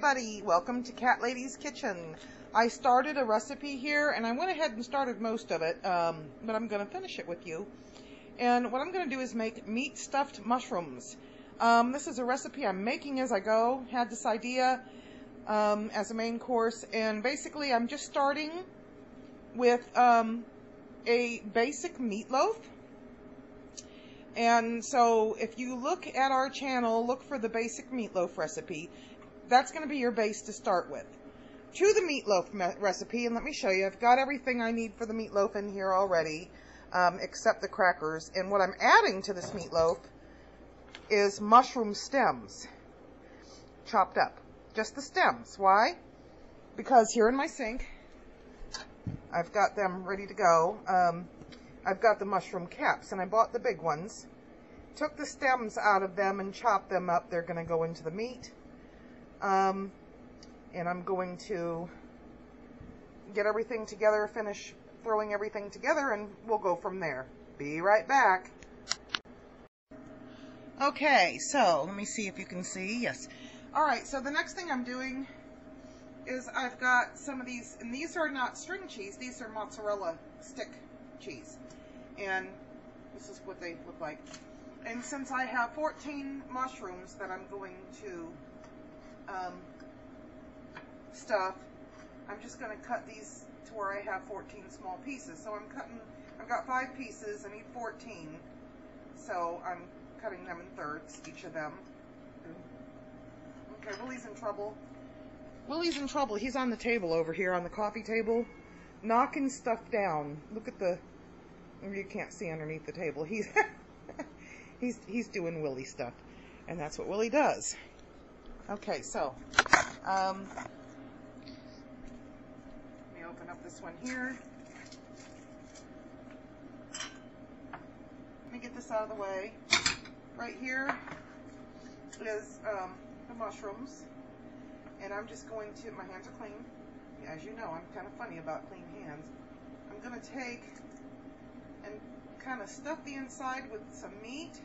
everybody, welcome to Cat Lady's Kitchen. I started a recipe here and I went ahead and started most of it, but I'm going to finish it with you. And what I'm going to do is make meat stuffed mushrooms. This is a recipe I'm making as I go. Had this idea as a main course, and basically I'm just starting with a basic meatloaf. And so if you look at our channel, look for the basic meatloaf recipe. That's going to be your base to start with. To the meatloaf recipe, and let me show you, I've got everything I need for the meatloaf in here already, except the crackers. And what I'm adding to this meatloaf is mushroom stems, chopped up. Just the stems. Why? Because here in my sink, I've got them ready to go. I've got the mushroom caps, and I bought the big ones. Took the stems out of them and chopped them up. They're going to go into the meat. And I'm going to get everything together, finish throwing everything together, and we'll go from there. Be right back. Okay, so let me see if you can see. Yes. Alright, so the next thing I'm doing is I've got some of these, and these are not string cheese, these are mozzarella stick cheese. And this is what they look like. And since I have 14 mushrooms that I'm going to stuff, I'm just going to cut these to where I have 14 small pieces. So I've got 5 pieces, I need 14. So I'm cutting them in thirds, each of them. Okay, Willie's in trouble. Willie's in trouble. He's on the table over here, on the coffee table, knocking stuff down. Look at the, you can't see underneath the table. He's doing Willie stuff, and that's what Willie does. Okay, so let me open up this one here. Let me get this out of the way. Right here is the mushrooms, and I'm just going to, my hands are clean. As you know, I'm kind of funny about clean hands. I'm going to take and kind of stuff the inside with some meat,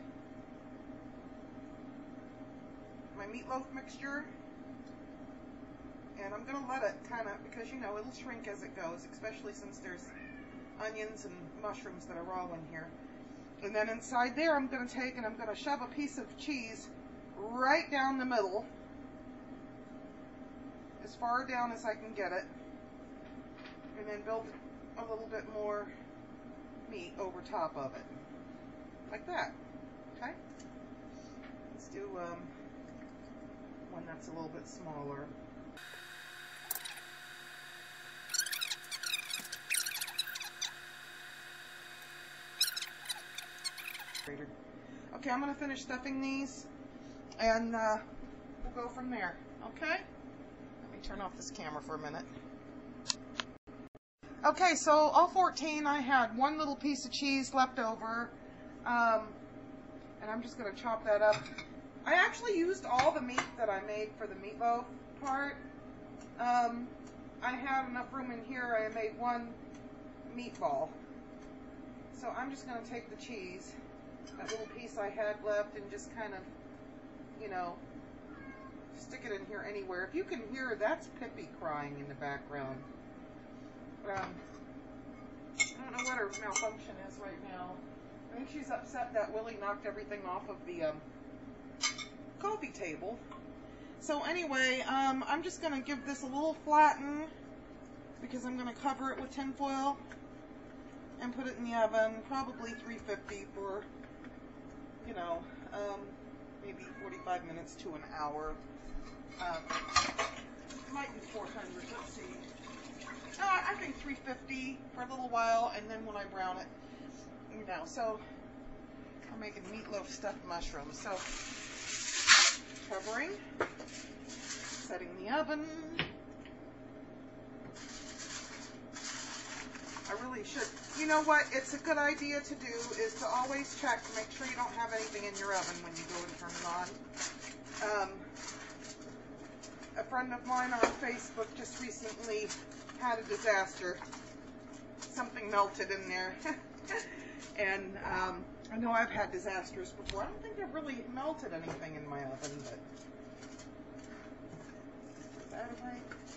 my meatloaf mixture, and I'm going to let it kind of, because you know it'll shrink as it goes, especially since there's onions and mushrooms that are raw in here. And then inside there I'm going to take and I'm going to shove a piece of cheese right down the middle, as far down as I can get it, and then build a little bit more meat over top of it, like that. Okay? Let's do one that's a little bit smaller. Okay, I'm going to finish stuffing these, and we'll go from there, okay? Let me turn off this camera for a minute. Okay, so all 14, I had one little piece of cheese left over, and I'm just going to chop that up. I actually used all the meat that I made for the meatloaf part. I had enough room in here. I made one meatball. So I'm just going to take the cheese, that little piece I had left, and just kind of, you know, stick it in here anywhere. If you can hear, that's Pippi crying in the background. I don't know what her malfunction is right now. I think she's upset that Willie knocked everything off of the coffee table. So anyway, I'm just going to give this a little flatten, because I'm going to cover it with tin foil and put it in the oven, probably 350 for, you know, maybe 45 minutes to an hour. Might be 400, let's see. I think 350 for a little while, and then when I brown it, you know. So I'm making meatloaf stuffed mushrooms. So covering, setting the oven. I really should. You know what? It's a good idea to do is to always check to make sure you don't have anything in your oven when you go and turn it on. A friend of mine on Facebook just recently had a disaster. Something melted in there. And I know I've had disasters before. I don't think I've really melted anything in my oven, but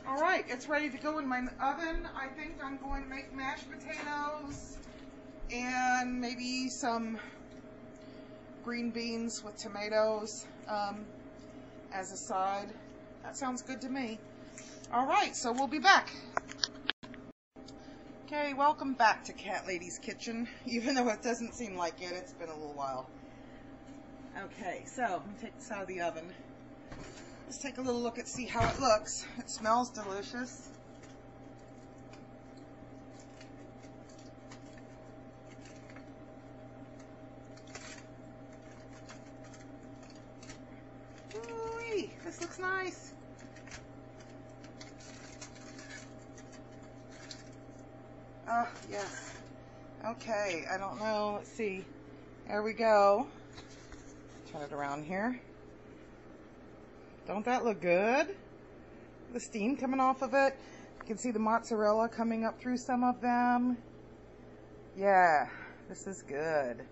All right, it's ready to go in my oven. I think I'm going to make mashed potatoes and maybe some green beans with tomatoes as a side. That sounds good to me. All right, so we'll be back. Okay, welcome back to Cat Lady's Kitchen. Even though it doesn't seem like it, it's been a little while. Okay, so I'm going to take this out of the oven. Let's take a little look and see how it looks. It smells delicious. Ooh-wee, this looks nice. Oh, yes. Okay, I don't know. Let's see. There we go. Turn it around here. Don't that look good? The steam coming off of it. You can see the mozzarella coming up through some of them. Yeah, this is good.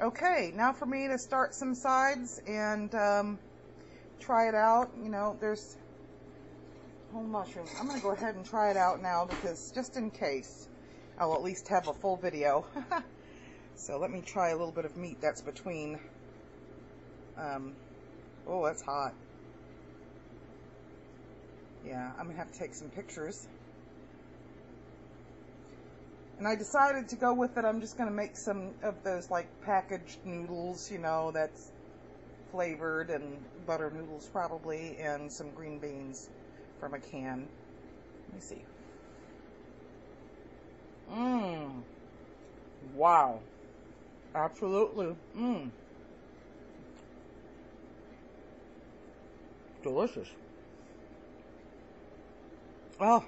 Okay, now for me to start some sides and try it out. You know, there's whole mushrooms. I'm going to go ahead and try it out now because just in case, I'll at least have a full video. So let me try a little bit of meat that's between. Oh, that's hot. Yeah, I'm gonna have to take some pictures. And I decided to go with it. I'm just gonna make some of those like packaged noodles, you know, that's flavored, and butter noodles probably, and some green beans from a can. Let me see. Wow. Absolutely. Delicious. Oh.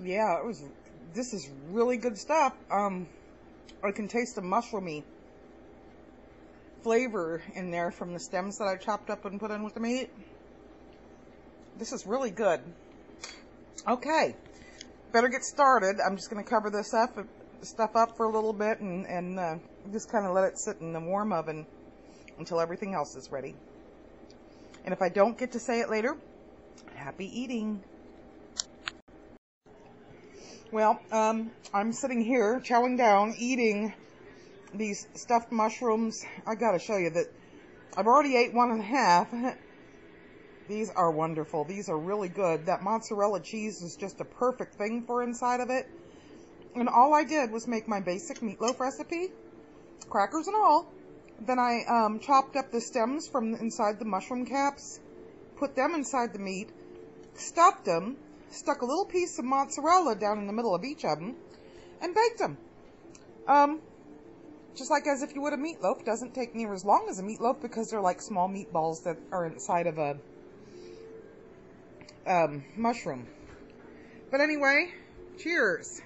Yeah, this is really good stuff. I can taste the mushroomy flavor in there from the stems that I chopped up and put in with the meat. This is really good. Okay. Better get started. I'm just going to cover this stuff up for a little bit and just kind of let it sit in the warm oven until everything else is ready. And if I don't get to say it later, happy eating. Well, I'm sitting here chowing down, eating these stuffed mushrooms. I gotta show you that I've already ate 1.5. These are wonderful. These are really good. That mozzarella cheese is just a perfect thing for inside of it. And all I did was make my basic meatloaf recipe, crackers and all. Then I chopped up the stems from inside the mushroom caps, put them inside the meat, stuffed them, stuck a little piece of mozzarella down in the middle of each of them, and baked them. Just like as if you would a meatloaf. Doesn't take near as long as a meatloaf because they're like small meatballs that are inside of a mushroom. But anyway, cheers.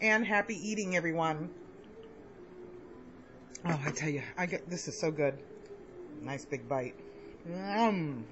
And happy eating, everyone. Oh, I tell you, this is so good. Nice big bite. Mushroom.